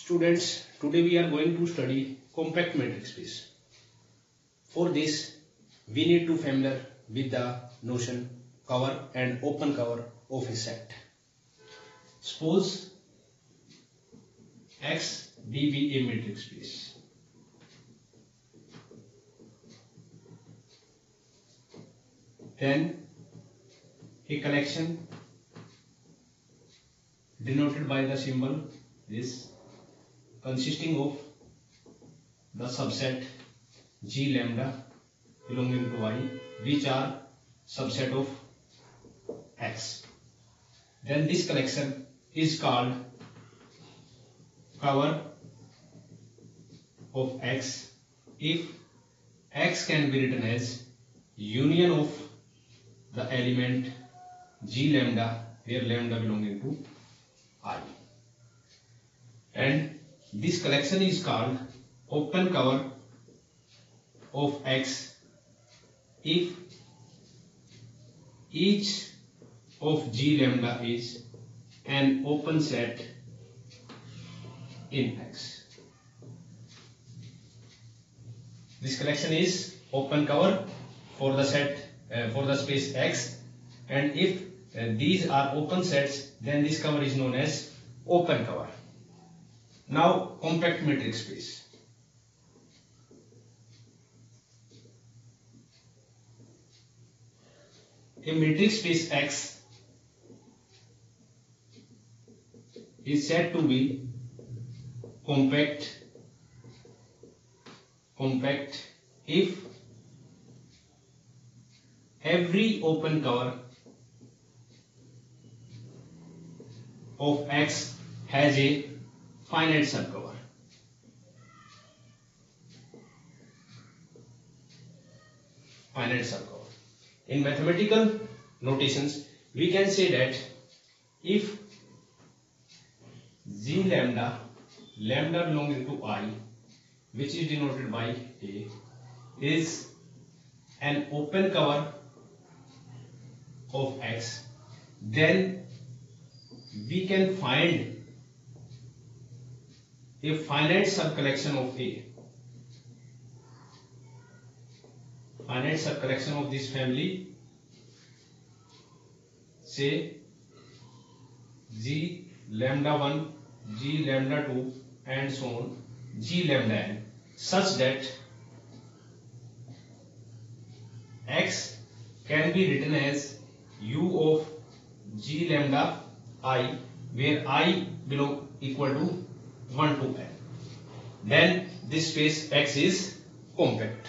Students, today we are going to study compact matrix space. For this, we need to familiar with the notion cover and open cover of a set. Suppose X be a matrix space. Then a collection denoted by the symbol is consisting of the subset G lambda belonging to Y, which are subset of X. Then this collection is called cover of X if X can be written as union of the element G lambda, where lambda belonging to I. And this collection is called open cover of X if each of G lambda is an open set in X. This collection is open cover for the set for the space X, and if these are open sets, then this cover is known as open cover. Now compact matrix space. A matrix space X is said to be compact if every open cover of X has a finite subcover. Finite subcover. In mathematical notations, we can say that if G lambda belonging to I, which is denoted by A, is an open cover of X, then we can find a finite subcollection of A. Finite subcollection of this family, say G lambda 1, G lambda 2 and so on, G lambda n, such that X can be written as U of G lambda I, where I belong equal to 1 to n. Then this space X is compact.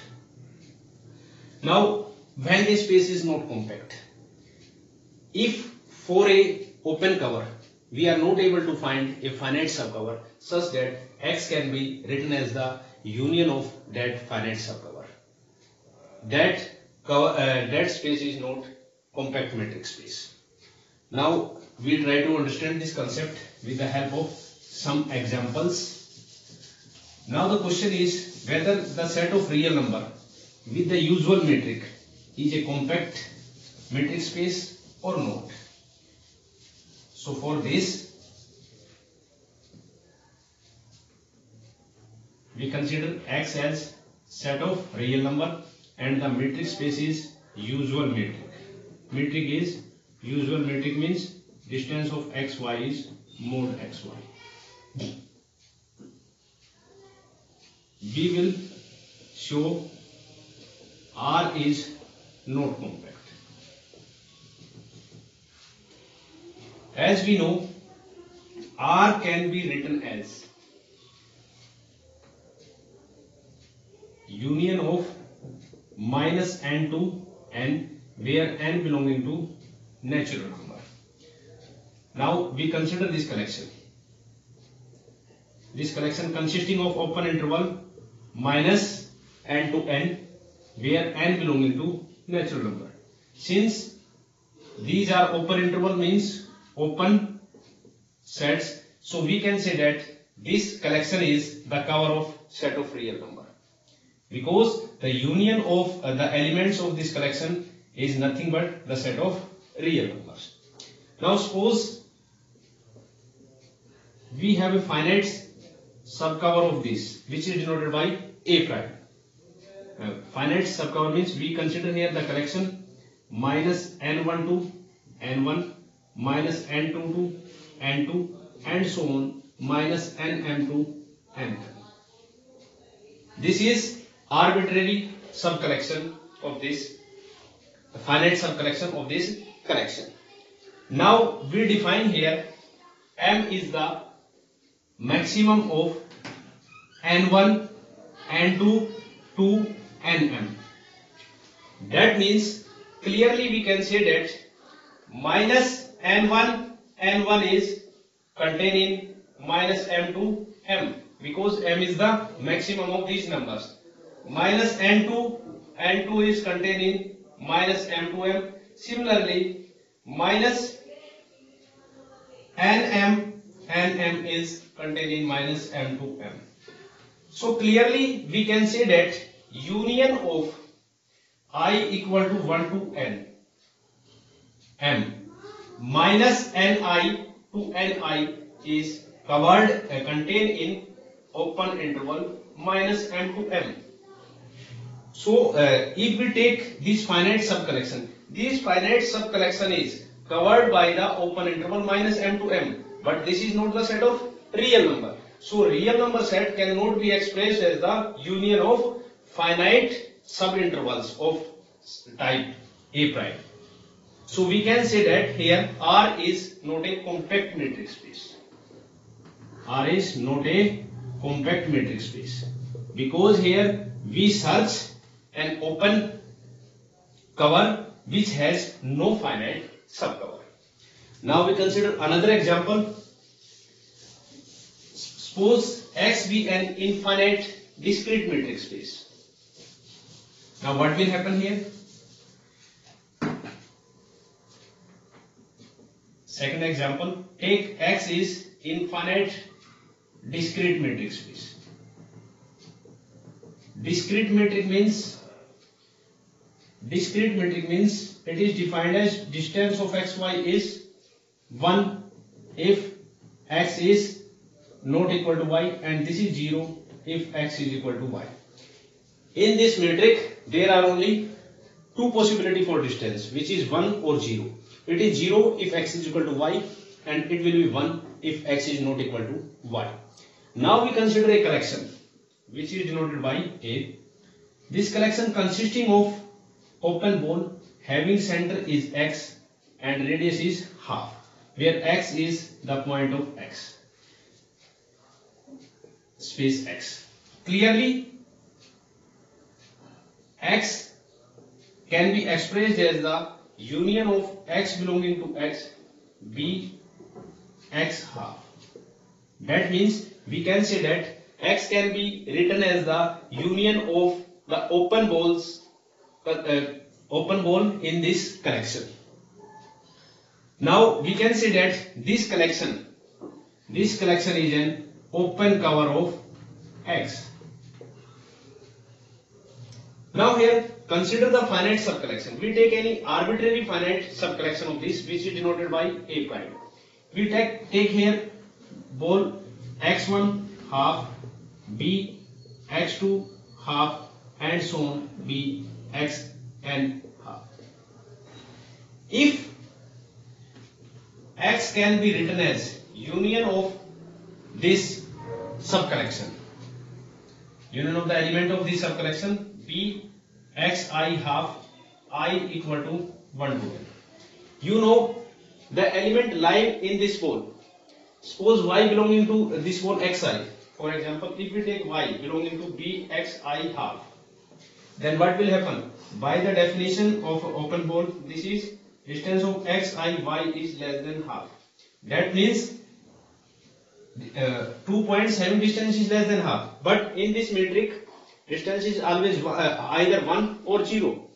Now when a space is not compact, if for a open cover we are not able to find a finite subcover such that X can be written as the union of that finite subcover, that space is not compact matrix space. Now we try to understand this concept with the help of some examples. Now the question is whether the set of real number with the usual metric is a compact matrix space or not. So for this, we consider X as set of real number and the matrix space is usual metric. Metric is usual metric means distance of xy is mod xy. We will show R is not compact. As we know, R can be written as union of minus n to n, where n belonging to natural number. Now we consider this collection. This collection consisting of open interval minus n to n, where n belonging to natural number. Since these are open interval means open sets, so we can say that this collection is the cover of set of real number, because the union of the elements of this collection is nothing but the set of real numbers. Now suppose we have a finite subcover of this, which is denoted by A prime. Finite subcover means we consider here the collection minus n1 to n1 minus n2 to n2 and so on minus nm to n. This is arbitrary subcollection of this finite subcollection of this collection. Now we define here m is the maximum of n1, n2 to nm. That means clearly we can say that minus n1 is containing minus m to m, because m is the maximum of these numbers. Minus n2 is containing minus m to m. Similarly, minus nm is containing minus m to m. So clearly we can say that union of I equal to 1 to n m minus ni to ni is covered contained in open interval minus m to m. So if we take this finite subcollection, this finite subcollection is covered by the open interval minus m to m, but this is not the set of real number. So real number set cannot be expressed as the union of finite subintervals of type A prime. So we can say that here R is not a compact metric space. R is not a compact metric space because here we search an open cover which has no finite subcover. Now we consider another example. Suppose X be an infinite discrete metric space. Now what will happen here? Second example, take X is infinite discrete metric space. Discrete metric means it is defined as distance of xy is 1 if x is not equal to y, and this is 0 if x is equal to y. In this metric there are only two possibilities for distance, which is 1 or 0. It is 0 if x is equal to y, and it will be 1 if x is not equal to y. Now we consider a collection which is denoted by A. This collection consisting of open ball having center is x and radius is half, where x is the point of x, space x. Clearly x can be expressed as the union of x belonging to x be x half. That means we can say that x can be written as the union of the open ball in this collection. Now we can say that this collection is an open cover of x. Now here consider the finite subcollection. We take any arbitrary finite subcollection of this, which is denoted by A prime. We take here ball x1 half, b x2 half, and so on b xn half. If x can be written as union of this subcollection, union of the element of this subcollection b xi half I equal to 1 to n. You know the element lying in this ball. Suppose y belonging to this ball xi. For example, if we take y belonging to b xi half, then what will happen? By the definition of open ball, this is distance of xi y is less than half. That means 2 points having distance is less than half. But in this metric, distance is always either 1 or 0.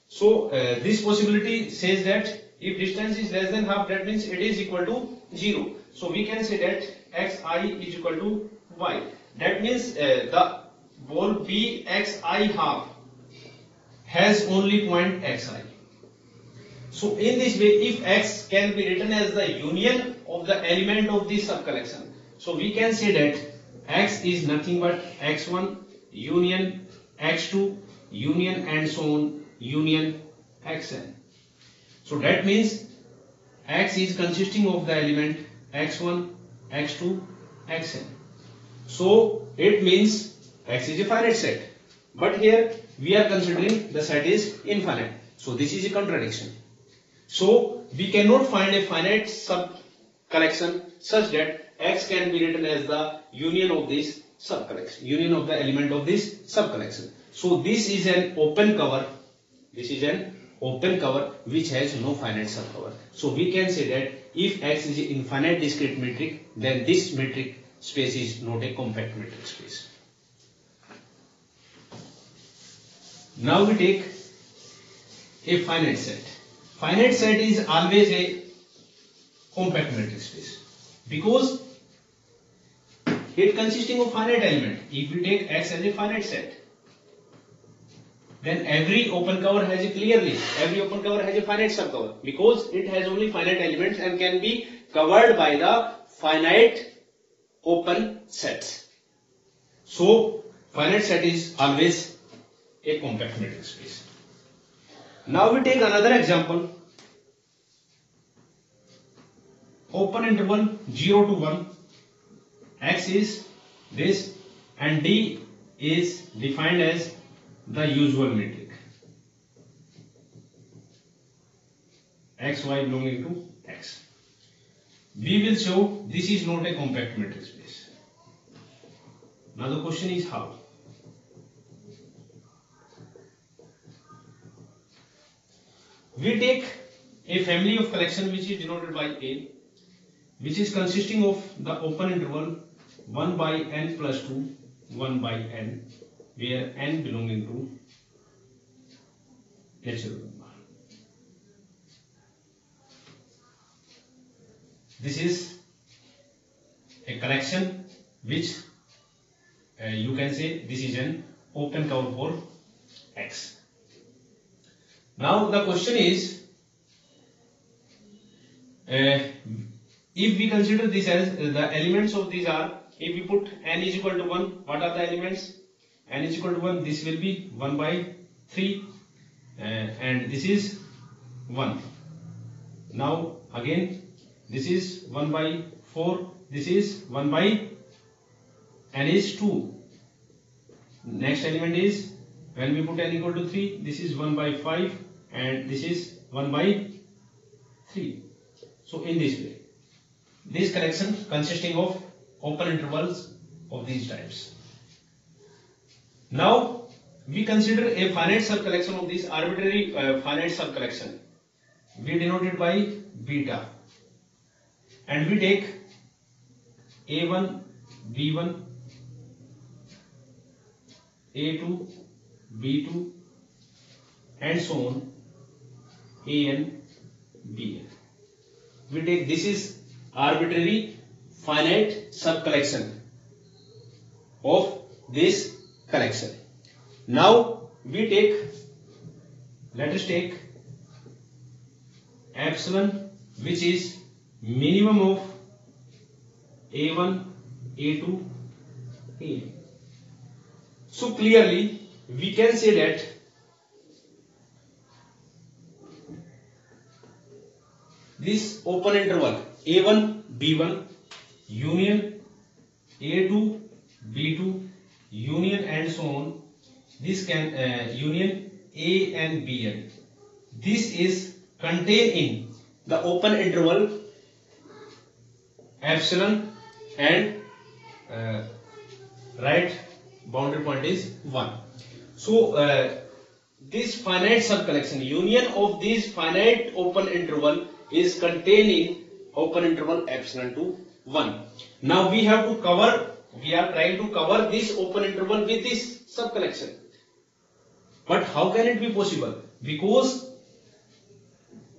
So this possibility says that if distance is less than half, that means it is equal to 0. So we can say that xi is equal to y. That means the ball b xi half has only point xi. So in this way, if x can be written as the union of the element of this subcollection, so we can say that X is nothing but x1 union x2 union and so on union xn. So that means X is consisting of the element x1, x2, xn. So it means X is a finite set. But here we are considering the set is infinite. So this is a contradiction. So we cannot find a finite sub collection such that X can be written as the union of this sub collection, union of the element of this sub collection. So this is an open cover. This is an open cover which has no finite subcover. So we can say that if X is an infinite discrete metric, then this metric space is not a compact metric space. Now we take a finite set. Finite set is always a compact metric space because it consisting of finite element. If we take X as a finite set, then every open cover has a finite subcover because it has only finite elements and can be covered by the finite open sets. So finite set is always a compact metric space. Now we take another example. Open interval 0 to 1. X is this and D is defined as the usual metric. X, Y belonging to X. We will show this is not a compact metric space. Now the question is how? We take a family of collection which is denoted by A, which is consisting of the open interval 1 by n plus 2, 1 by n, where n belonging to natural number. This is a collection which you can say this is an open cover for X. Now the question is, if we consider this as the elements of these are, if we put n is equal to 1, what are the elements? N is equal to 1, this will be 1 by 3 and this is 1. Now again this is 1 by 4, this is 1 by n is 2. Next element is, when we put n equal to 3, this is 1 by 5 and this is 1 by 3. So in this way, this collection consisting of open intervals of these types. Now we consider a finite subcollection of this arbitrary finite subcollection. We denote it by beta and we take A1, B1, A2, B2 and so on, AN, BN. We take this is arbitrary finite subcollection of this collection. Now we take, let us take epsilon which is minimum of A1, A2, AN. So clearly we can say that this open interval A1, B1 union A2, B2 union and so on, this can union A and Bn, this is contained in the open interval epsilon and right boundary point is 1. So this finite subcollection, union of this finite open interval is containing open interval epsilon to 1. Now we have to cover, we are trying to cover this open interval with this subcollection. But how can it be possible? Because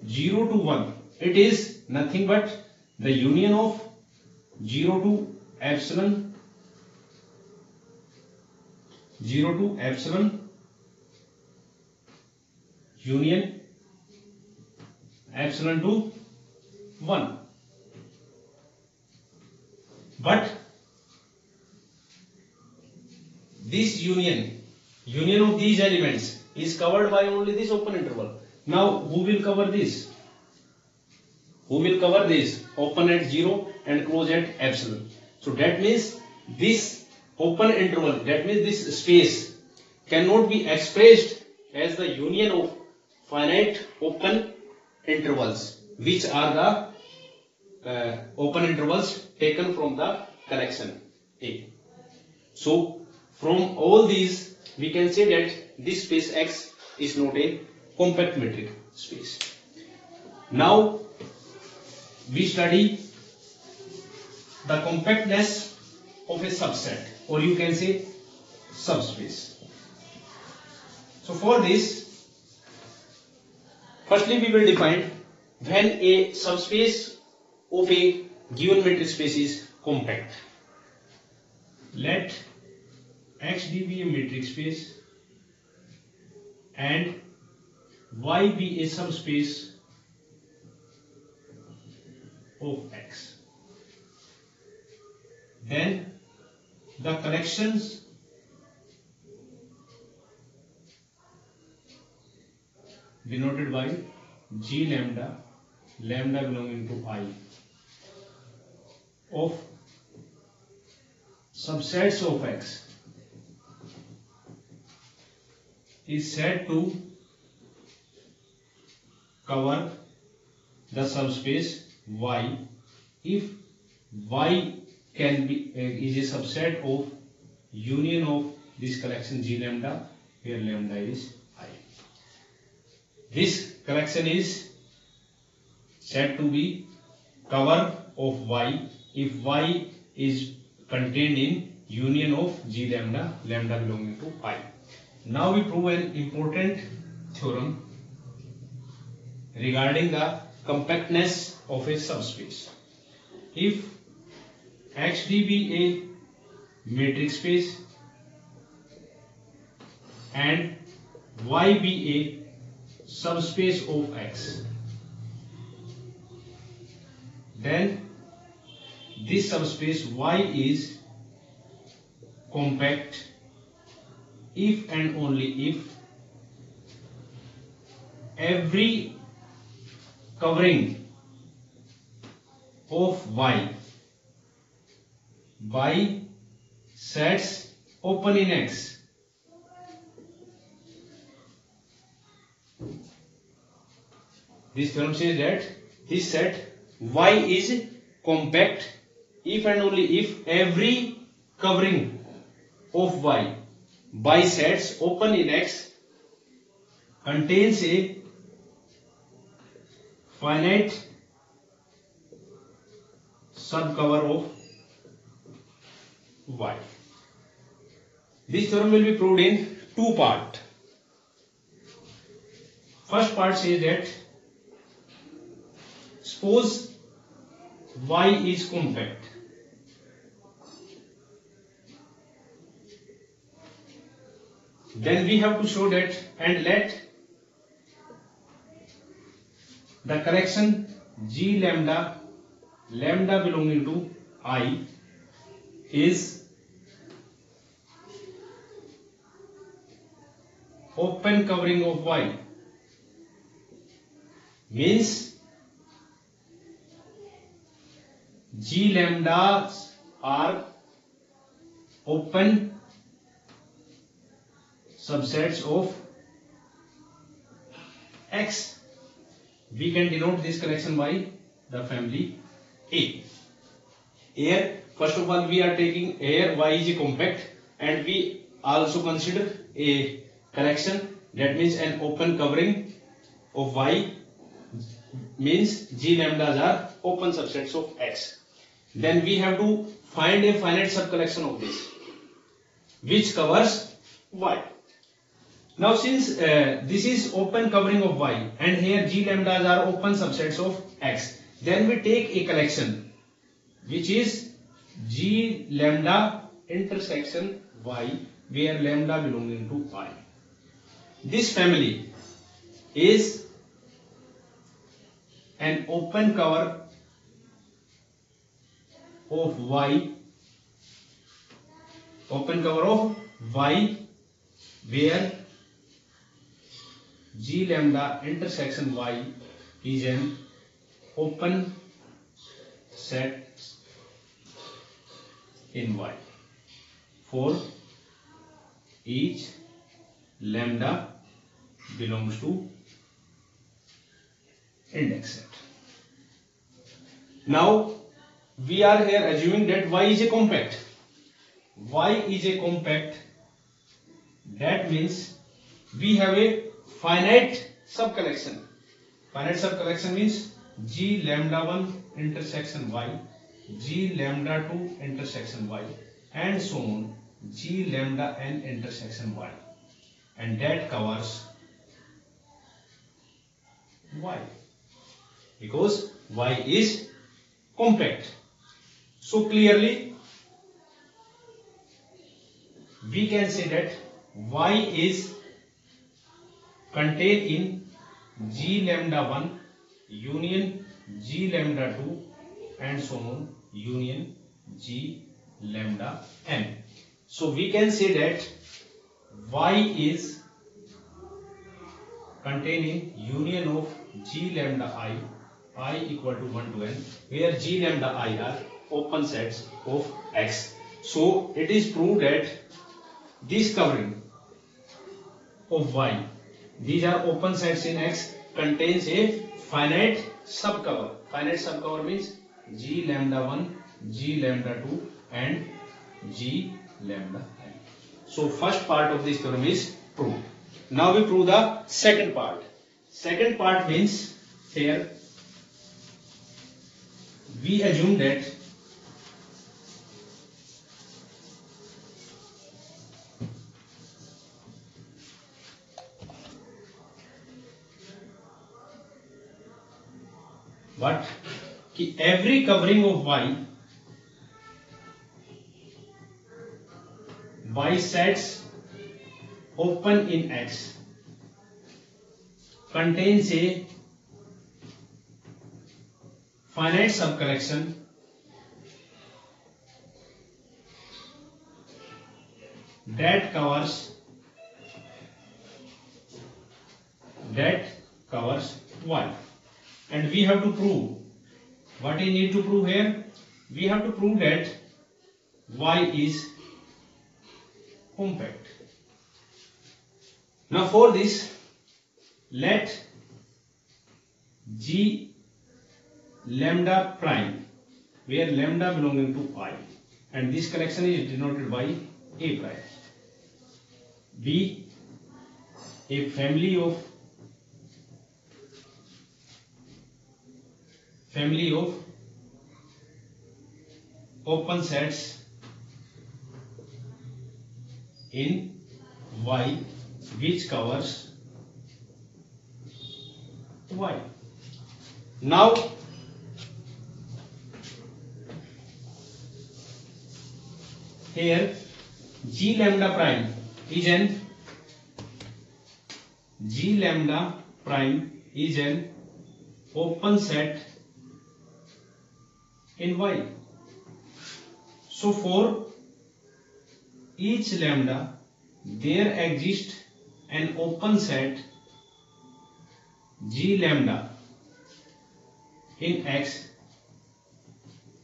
0 to 1, it is nothing but the union of 0 to epsilon, 0 to epsilon, union epsilon to 1. But this union of these elements is covered by only this open interval. Now who will cover this? Who will cover this? Open at 0 and close at epsilon. So that means this open interval, that means this space cannot be expressed as the union of finite open intervals, which are the open intervals taken from the collection A. So from all these we can say that this space X is not a compact metric space. Now we study the compactness of a subset, or you can say subspace. So for this, firstly we will define when a subspace of a given metric space is compact. Let XD be a metric space and Y be a subspace of X. Then the collections denoted by G lambda, lambda belonging to I, of subsets of X is said to cover the subspace Y if Y can be is a subset of union of this collection G lambda, where lambda is I. This collection is said to be cover of Y if Y is contained in union of G lambda, lambda belonging to I. Now we prove an important theorem regarding the compactness of a subspace. If XD be a metric space and Y be a subspace of X, then this subspace Y is compact if and only if every covering of Y by sets open in X this theorem says that this set Y is compact if and only if every covering of Y by sets open in X contains a finite subcover of Y. This theorem will be proved in two parts. First part says that suppose Y is compact. Then we have to show that and let the correction G lambda, lambda belonging to I is open covering of Y, means G lambdas are open subsets of X. We can denote this collection by the family A. Here first of all we are taking here Y is a compact and we also consider a collection, that means an open covering of Y, means G lambdas are open subsets of X. Then we have to find a finite subcollection of this which covers Y. Now since this is open covering of Y and here G lambdas are open subsets of X, then we take a collection which is G lambda intersection Y, where lambda belonging to Y. This family is an open cover of Y open cover of Y where G lambda intersection Y is an open set in Y for each lambda belongs to index set. Now we are here assuming that Y is a compact. Y is a compact. That means we have a finite subcollection. Finite subcollection means G lambda 1 intersection Y, G lambda 2 intersection Y, and so on, G lambda n intersection Y, and that covers Y because Y is compact. So clearly we can say that Y is contained in G lambda 1 union G lambda 2 and so on union G lambda n. So we can say that Y is contained in union of G lambda I equal to 1 to n, where G lambda I are open sets of X. So it is proved that this covering of Y, these are open sets in X, contains a finite subcover. Finite subcover means G lambda 1, G lambda 2 and G lambda n. So first part of this theorem is proved. Now we prove the second part. Second part means here we assume that every covering of Y sets open in X contains a finite subcollection that covers Y, and we have to prove what we need to prove here. We have to prove that Y is compact. Now for this, let G lambda prime, where lambda belonging to I, and this collection is denoted by A prime, be a family of open sets in Y which covers Y. Now here G lambda prime is an open set in Y. So for each lambda there exists an open set G lambda in X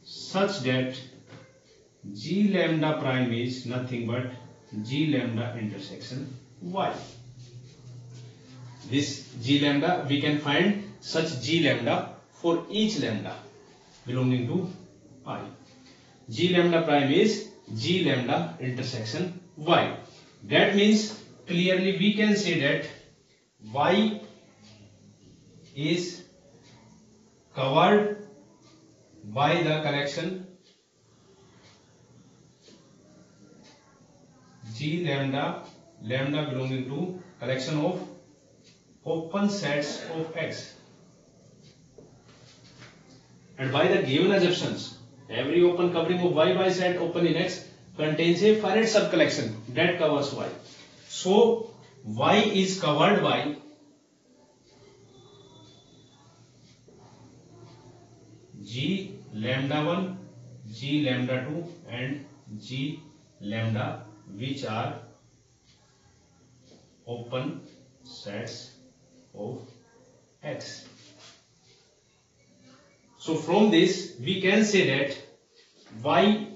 such that G lambda prime is nothing but G lambda intersection Y. This G lambda, we can find such G lambda for each lambda belonging to I. G lambda prime is G lambda intersection Y. That means clearly we can say that Y is covered by the collection G lambda belonging to collection of open sets of X, and by the given assumptions every open covering of Y set open in X contains a finite subcollection that covers Y. So Y is covered by G lambda 1, G lambda 2 and G lambda which are open sets of X. So from this we can say that Y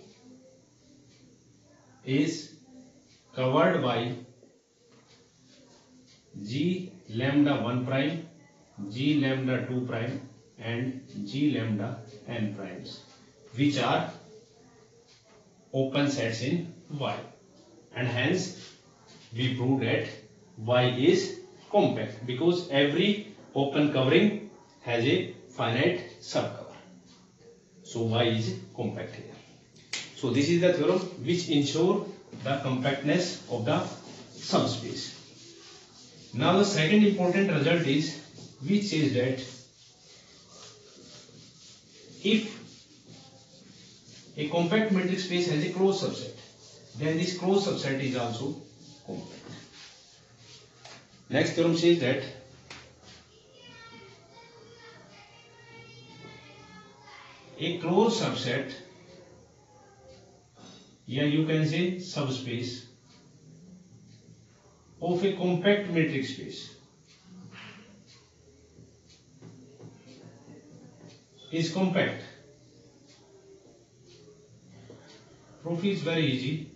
is covered by G lambda 1 prime, G lambda 2 prime and G lambda n primes, which are open sets in Y, and hence we prove that Y is compact because every open covering has a finite subcover. So Y is compact here. So this is the theorem which ensure the compactness of the subspace. Now the second important result is which says that if a compact metric space has a closed subset, then this closed subset is also compact. Next theorem says that a closed subset, yeah, you can say subspace of a compact metric space is compact. Proof is very easy.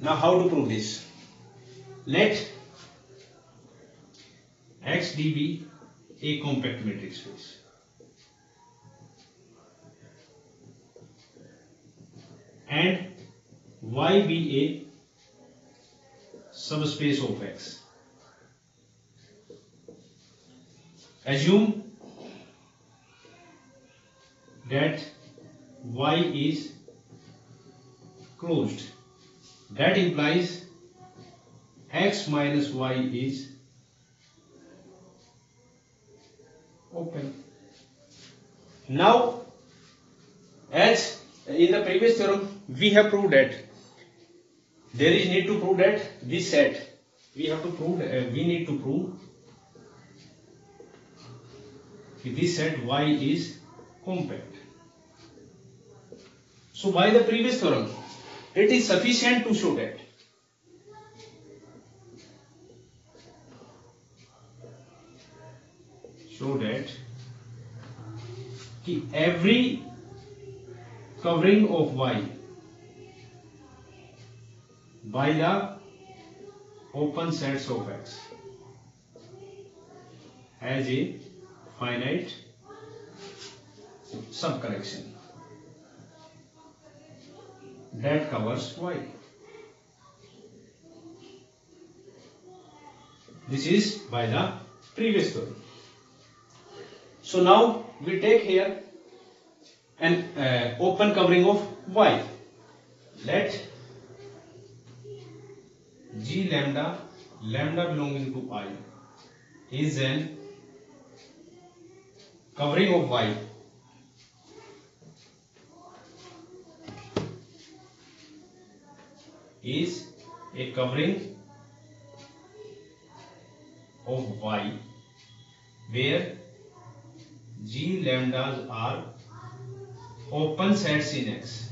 Now how to prove this? Let X D be a compact metric space. And Y be a subspace of X. Assume that Y is closed. That implies X minus Y is open. Now, as in the previous theorem, we have proved that there is need to prove that this set, we need to prove that this set Y is compact. So by the previous theorem, it is sufficient to show that every covering of Y by the open sets of X has a finite subcorrection that covers Y. This is by the previous theorem. So now we take here an open covering of Y. Let G lambda belonging to I is an covering of Y is a covering of Y where G lambdas are open sets in X.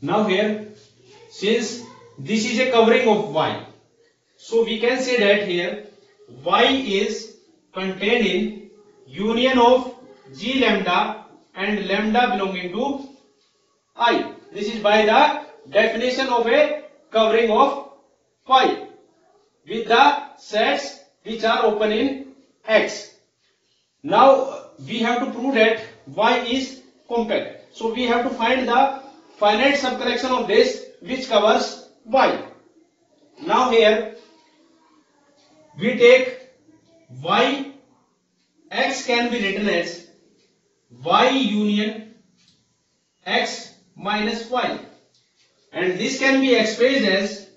Now here, since this is a covering of Y, so we can say that here Y is contained in union of G lambda and lambda belonging to I. This is by the definition of a covering of Y with the sets which are open in X. Now we have to prove that Y is compact. So we have to find the finite subcorrection of this which covers Y. Now here we take Y, X can be written as Y union X minus Y, and this can be expressed as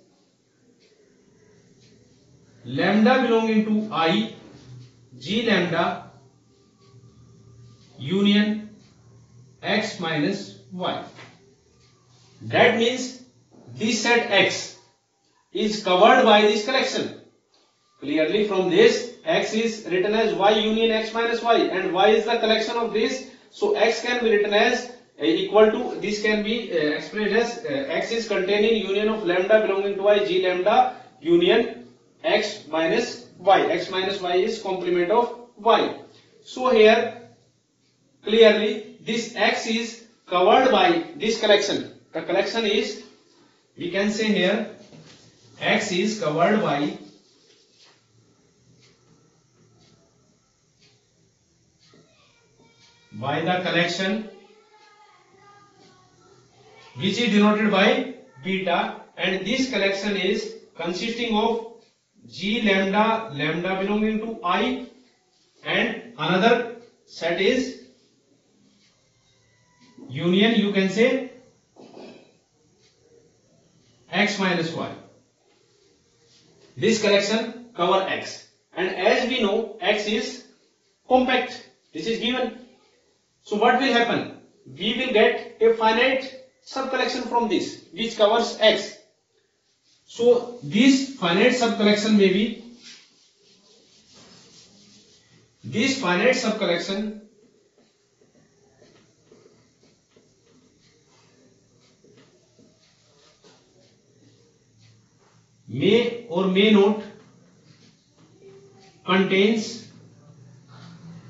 lambda belonging to I, G lambda union X minus Y. That means this set X is covered by this collection. Clearly from this, X is written as Y union X minus Y, and Y is the collection of this So x can be written as equal to, this can be expressed as x is containing union of lambda belonging to y, g lambda union x minus y. X minus y is complement of y. So here clearly this x is covered by this collection. The collection is, we can say here, x is covered by the collection which is denoted by beta, and this collection is consisting of g lambda, lambda belonging to I, and another set is union, you can say, x minus y. This collection cover x, and as we know x is compact, this is given. So what will happen? We will get a finite subcollection from this which covers x. So this finite subcollection may be, this finite subcollection may or may not contains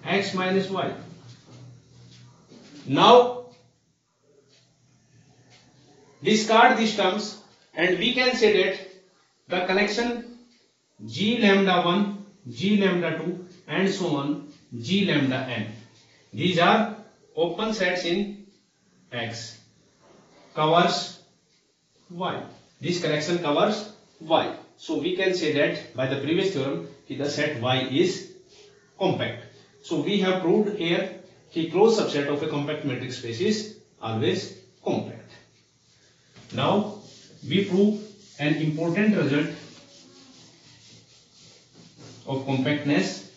x minus y. Now discard these terms and we can say that the collection g lambda 1, g lambda 2 and so on, g lambda n, these are open sets in x, covers y. This collection covers y. So we can say that by the previous theorem the set y is compact. So we have proved here the closed subset of a compact matrix space is always compact. Now we prove an important result of compactness.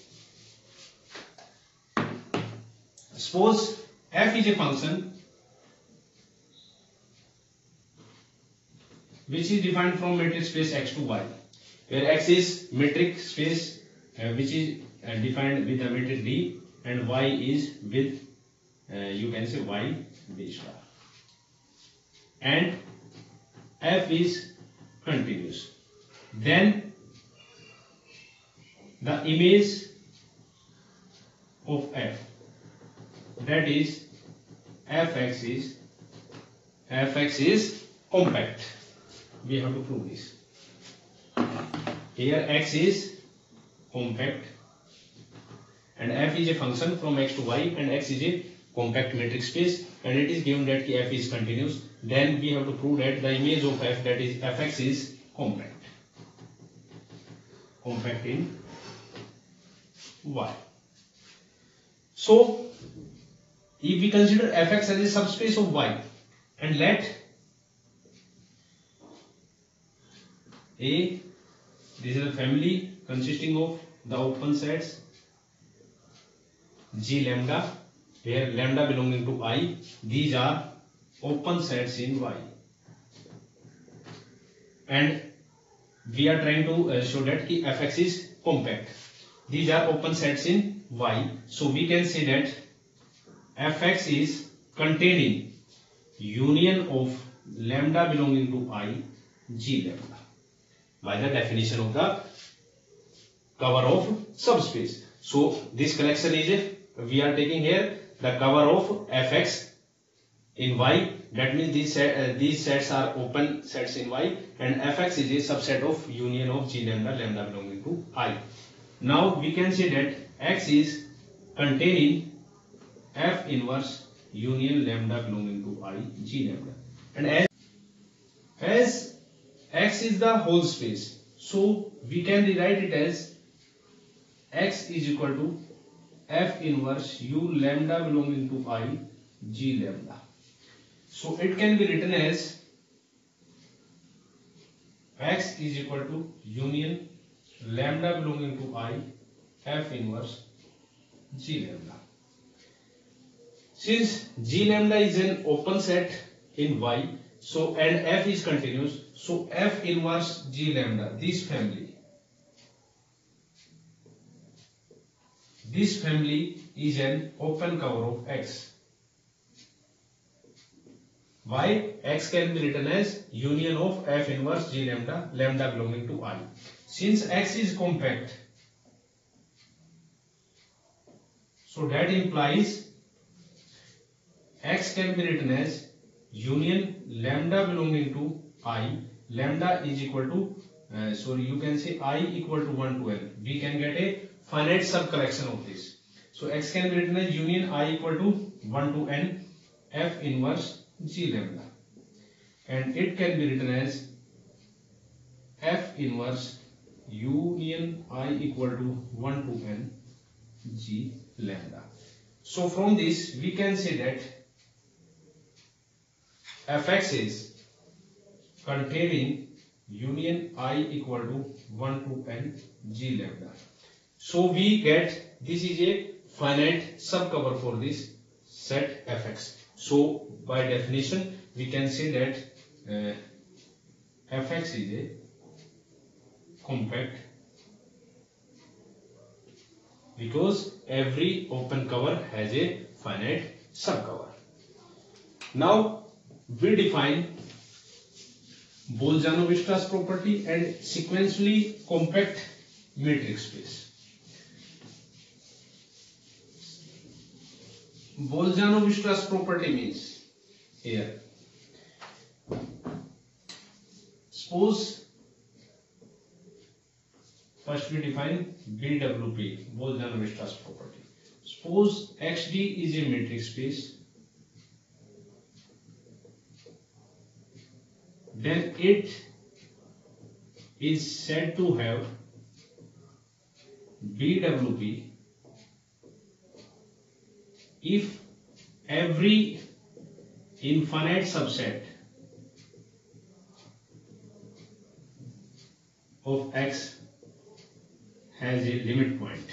Suppose f is a function which is defined from matrix space x to y, where x is metric space which is defined with the matrix D, and y is with you can say y b star, and f is continuous. Then the image of f, that is fx is compact. We have to prove this. Here x is compact and f is a function from x to y, and x is a compact matrix space, and it is given that f is continuous. Then we have to prove that the image of f, that is fx, is compact in y. So if we consider fx as a subspace of y, and let A, this is a family consisting of the open sets G lambda, where lambda belonging to I, these are open sets in Y, and we are trying to show that fx is compact. These are open sets in Y, so we can say that fx is containing union of lambda belonging to I, G lambda, by the definition of the cover of subspace. So this collection is we are taking here the cover of fx in y, that means these sets are open sets in y, and fx is a subset of union of g lambda, lambda belonging to I. Now we can say that x is containing f inverse union lambda belonging to I, g lambda, and as x is the whole space, so we can rewrite it as x is equal to f inverse u lambda belonging to I, g lambda. So it can be written as x is equal to union lambda belonging to I, f inverse g lambda. Since g lambda is an open set in y, so and f is continuous, so f inverse g lambda, this family is an open cover of x. Why? X can be written as union of F inverse G lambda, lambda belonging to I. Since X is compact, so that implies X can be written as union lambda belonging to I. Lambda is equal to, you can say I equal to 1 to N. We can get a finite subcollection of this. So X can be written as union I equal to 1 to N F inverse G lambda. And it can be written as F inverse union I equal to 1 to N G lambda. So from this we can say that Fx is containing union I equal to 1 to N G lambda. So we get this is a finite subcover for this set Fx. So by definition we can say that Fx is a compact because every open cover has a finite subcover. Now we define Bolzano-Weierstrass property and sequentially compact metric space. Bolzano-Weierstrass property means here, suppose first we define BWP, Bolzano-Weierstrass property. Suppose XD is a metric space, then it is said to have BWP if every infinite subset of X has a limit point.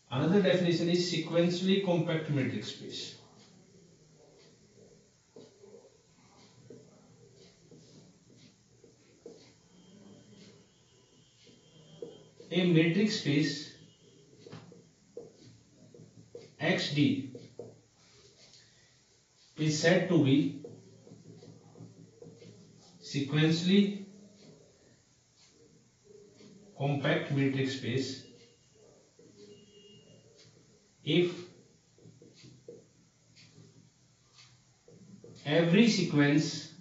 Another definition is sequentially compact metric space. A metric space XD is said to be sequentially compact metric space if every sequence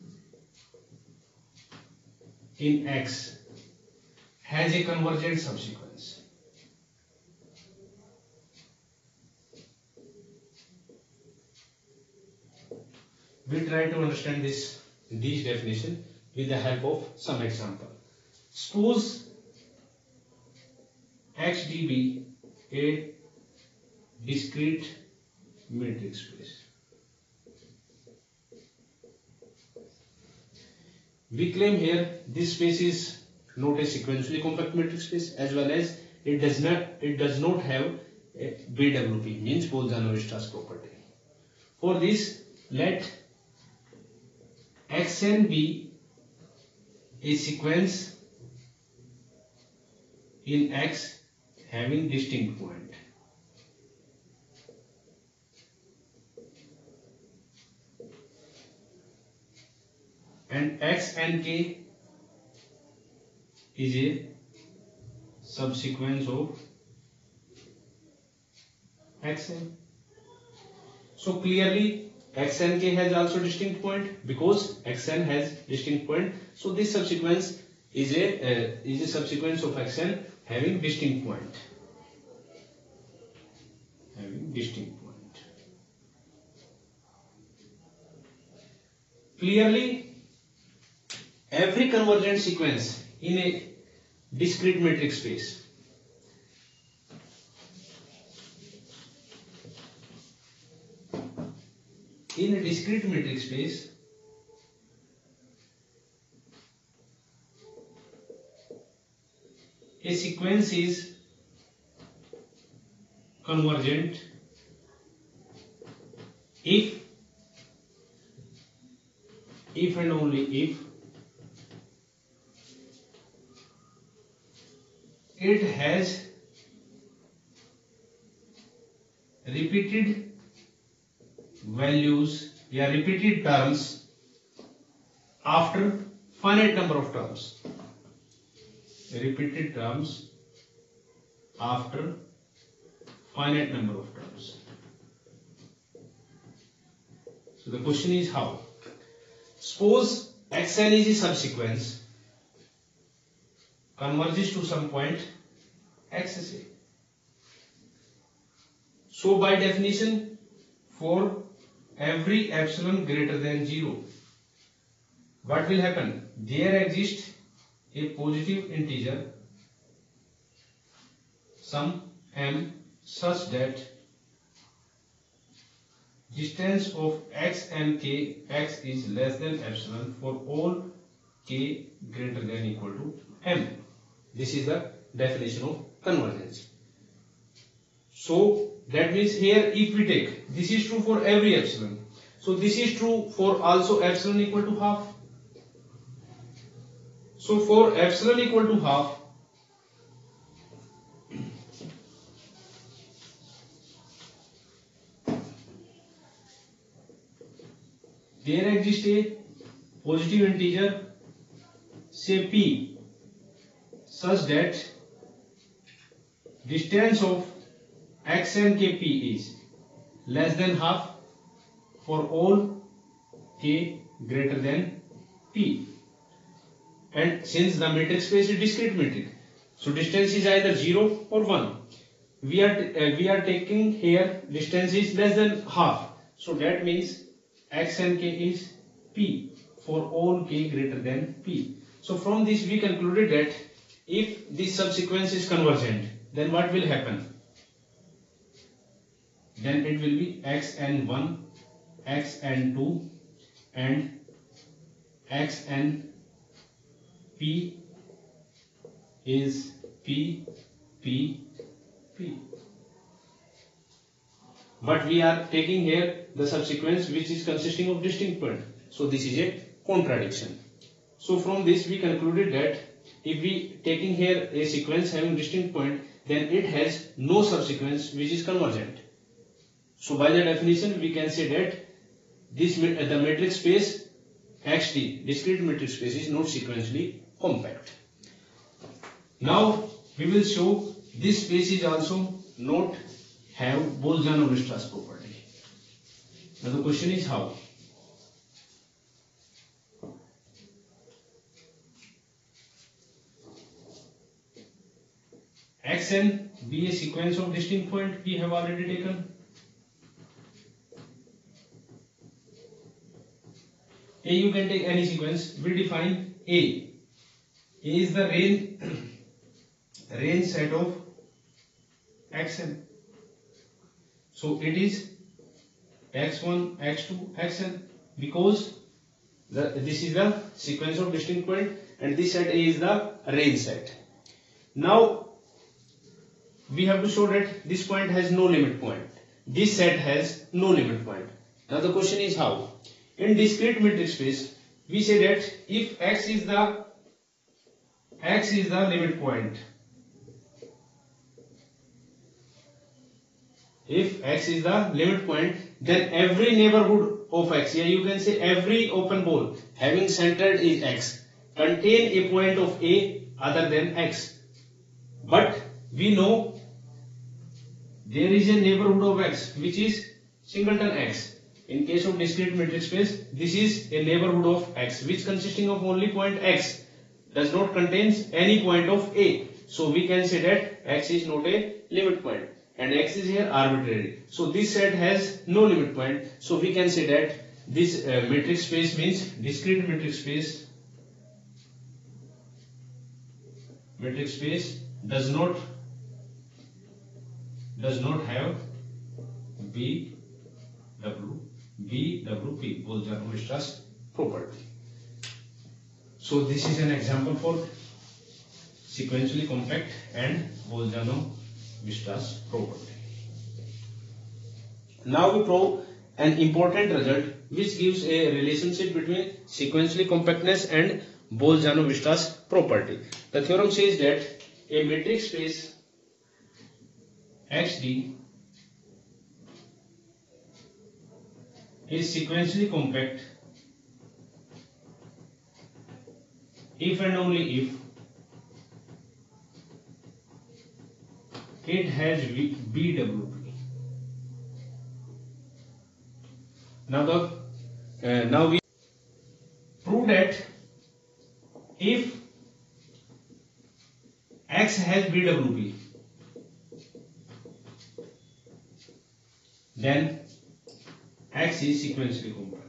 in X has a convergent subsequence. We try to understand these definition with the help of some example. Suppose XD be a discrete metric space. We claim here this space is not a sequentially compact metric space, as well as it does not have a BWP, means Bolzano-Weierstrass property. For this, let Xn be a sequence in X having distinct point. And Xnk is a subsequence of Xn. So clearly Xnk has also distinct point because Xn has distinct point. So this subsequence is a subsequence of Xn having distinct point. Clearly, every convergent sequence in a discrete metric space a sequence is convergent if and only if it has repeated values या repeated terms after finite number of terms. Repeated terms after finite number of terms. So the question is how? Suppose xn is a subsequence converges to some point xc. So by definition, for every epsilon greater than 0, what will happen? There exists a positive integer some m such that distance of x and k x is less than epsilon for all k greater than equal to m. This is the definition of convergence. So that means here if we take, this is true for every epsilon. So this is true for also epsilon equal to half. So for epsilon equal to half, there exists a positive integer say p such that distance of x and k p is less than half for all k greater than p. And since the metric space is discrete metric, so distance is either 0 or 1. We are taking here distance is less than half. So that means x and k is p for all k greater than p. So from this we concluded that if this subsequence is convergent, then what will happen? Then it will be xn1, xn2 and xnp is p, p, p. But we are taking here the subsequence which is consisting of distinct point. So this is a contradiction. So from this we concluded that if we taking here a sequence having distinct point, then it has no subsequence which is convergent. So by the definition we can say that this the metric space xt, discrete metric space, is not sequentially compact. Now we will show this space is also not have Bolzano-Weierstrass property. Now the question is how? Xn be a sequence of distinct point we have already taken. A, you can take any sequence. We define A. A is the range set of xn. So it is x1, x2, xn, because this is the sequence of distinct point and this set A is the range set. Now we have to show that this point has no limit point. This set has no limit point. Now the question is how? In discrete metric space, we say that if x is the limit point, if x is the limit point, then every neighborhood of x, yeah, you can say every open ball having centered is x, contain a point of A other than x. But we know there is a neighborhood of x which is singleton x. In case of discrete metric space, this is a neighborhood of x which consisting of only point x, does not contains any point of A. So we can say that x is not a limit point and x is here arbitrary. So this set has no limit point. So we can say that this metric space means discrete metric space. Metric space does not have BWP, Bolzano-Weierstrass property. So this is an example for sequentially compact and Bolzano-Weierstrass property. Now we prove an important result which gives a relationship between sequentially compactness and Bolzano-Weierstrass property. The theorem says that a metric space XD is sequentially compact if and only if it has BWP. Now we prove that if X has BWP, then X is sequentially compact.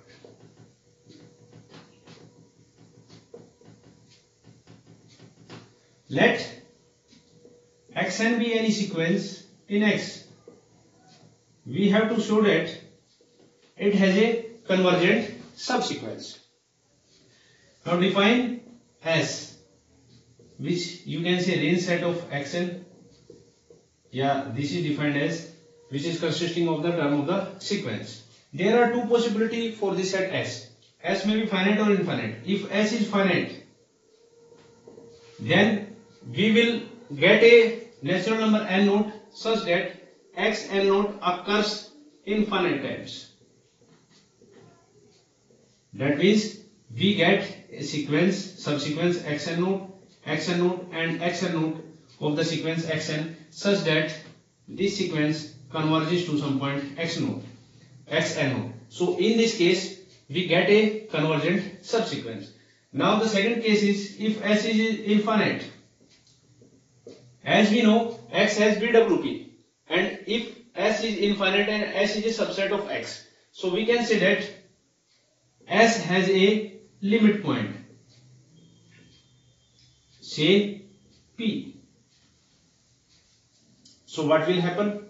Let Xn be any sequence in X. We have to show that it has a convergent subsequence. Now define S, which you can say range set of Xn. Yeah, this is defined as which is consisting of the term of the sequence. There are two possibilities for this set S. S may be finite or infinite. If S is finite, then we will get a natural number n naught such that x n naught occurs infinite times. That means we get a sequence, subsequence xn naught and xn naught of the sequence xn such that this sequence converges to some point xn naught. So in this case we get a convergent subsequence. Now the second case is if S is infinite. As we know, X has BWP, and if S is infinite and S is a subset of X, so we can say that S has a limit point, say P. So what will happen?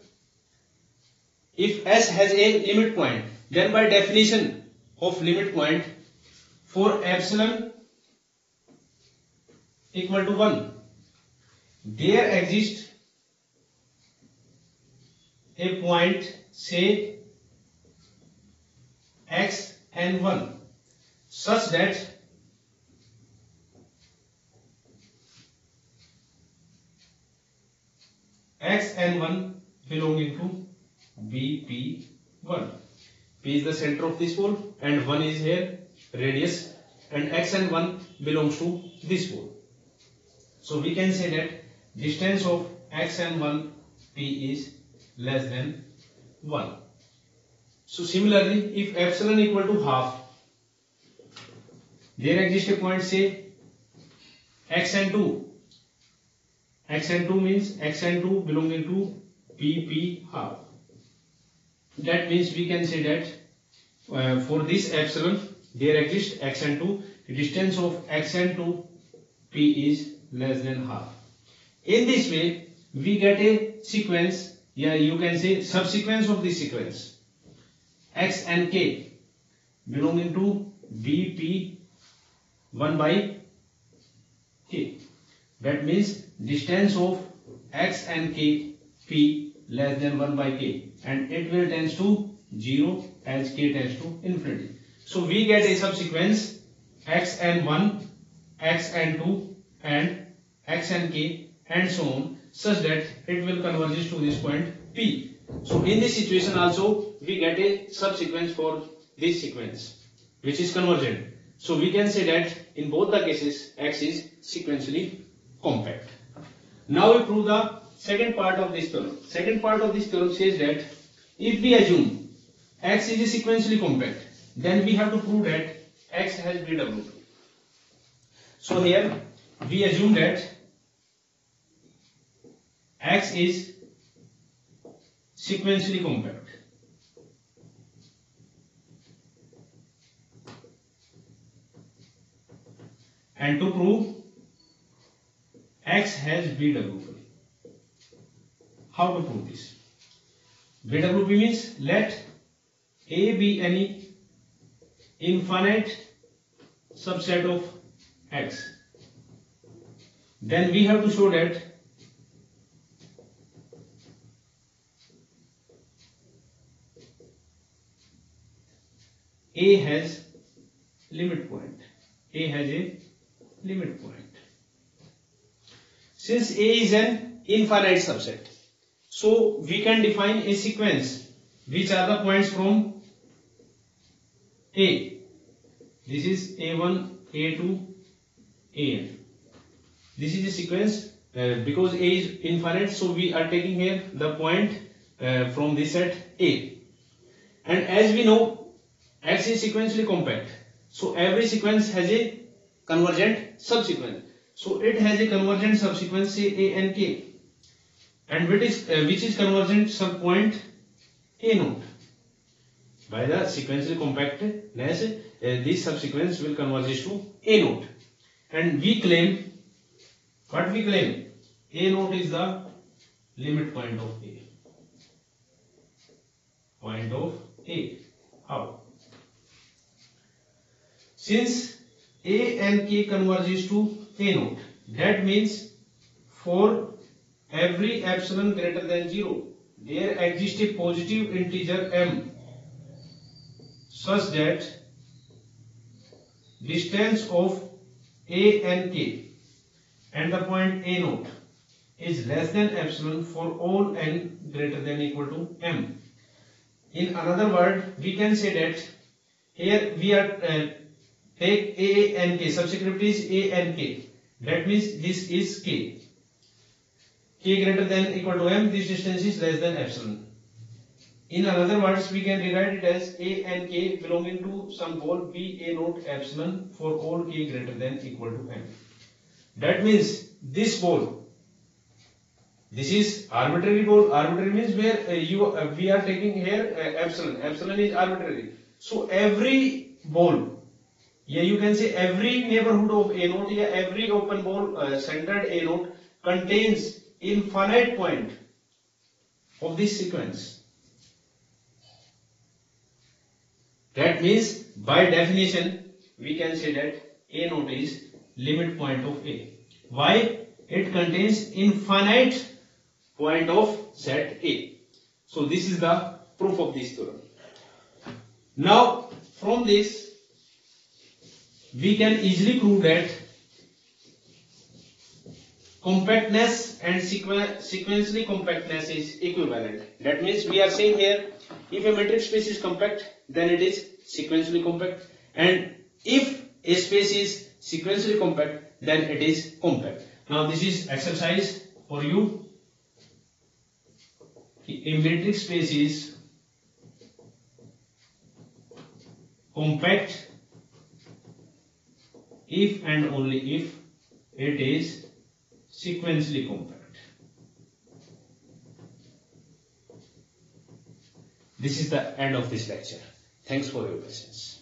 If S has a limit point, then by definition of limit point, for epsilon equal to 1, there exists a point, say x and 1, such that x and 1 belonging to BP1. P is the center of this pole and 1 is here radius, and x and 1 belongs to this pole. So we can say that distance of x and 1 P is less than 1. So similarly, if epsilon equal to half, there exists a point, say x and 2. X and 2 means x and 2 belonging to PP half. That means we can say that for this epsilon there exists x and 2. The distance of x and 2 P is less than half. In this way we get a sequence, yeah, you can say subsequence of this sequence x and k belonging to BP 1 by k. That means distance of x and k P less than 1 by k, and it will tends to 0 as k tends to infinity. So we get a subsequence x and 1, x and 2 and x and k and so on, such that it will converge to this point P. So in this situation also we get a subsequence for this sequence which is convergent. So we can say that in both the cases X is sequentially compact. Now we prove the second part of this theorem. Second part of this theorem says that if we assume X is sequentially compact, then we have to prove that X has BWP. So here we assume that X is sequentially compact. And to prove X has BWP. How to prove this? BWP means let A be any infinite subset of X. Then we have to show that A has limit point. A has a limit point. Since A is an infinite subset, so we can define a sequence which are the points from A. This is A1, A2, AN. This is the sequence. Because A is infinite, so we are taking here the point from this set A. And as we know, X is sequentially compact. So every sequence has a convergent subsequence. So it has a convergent subsequence, say A and K. And which is convergent subpoint A naught. By the sequentially compactness, this subsequence will converge to A naught. And we claim, what we claim? A naught is the limit point of A. Point of A. How? Since A and K converges to A naught, that means for every epsilon greater than 0, there exists a positive integer m such that distance of A and K and the point A naught is less than epsilon for all n greater than or equal to m. In another word, we can say that here we are take A and K, subscript is A and K. That means this is K. K greater than or equal to m, this distance is less than epsilon. In other words, we can rewrite it as A and K belonging to some ball B A naught epsilon for all K greater than or equal to m. That means this ball, this is arbitrary ball. Arbitrary means where we are taking here epsilon. Epsilon is arbitrary. So every ball, yeah, you can say every neighborhood of A naught, yeah, every open ball centered A naught contains infinite point of this sequence. That means by definition we can say that A naught is limit point of A. Why? It contains infinite point of set A. So this is the proof of this theorem. Now from this we can easily prove that compactness and sequentially compactness is equivalent. That means we are saying here, if a metric space is compact, then it is sequentially compact, and if a space is sequentially compact, then it is compact. Now this is exercise for you. A metric space is compact if and only if it is sequentially compact. This is the end of this lecture. Thanks for your patience.